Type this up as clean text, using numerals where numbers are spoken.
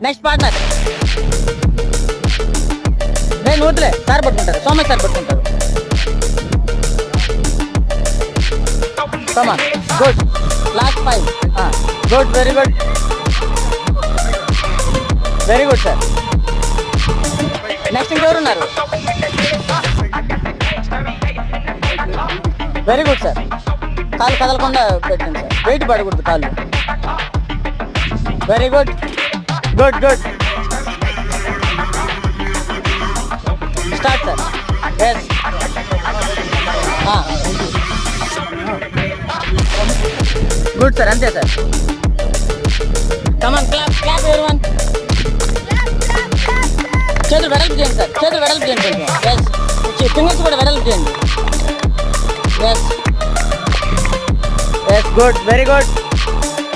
Next partner. నేను వద్దులే, sir పట్టుకుంటారు, సోమేష్ సార్ పట్టుకుంటారు. Come on, good. Last 5. Good, very good, very good sir. Next ఇంకెవరున్నారు? Very good sir. కాళ్ళు కదలకుండా పెట్టండి సార్, వెయిట్ పడకూడదు కాళ్ళు. Very good, good good. Start sir. Yes. Good sir, అంతే sir. Come on, clap clap everyone. చేతులు వెడల్పు చేయండి సార్, చేతులు వెడల్పు చేయండి కొంచెం. ఎస్, ఫింగర్స్ కూడా వెడల్పు చేయండి. Yes yes, good, very good.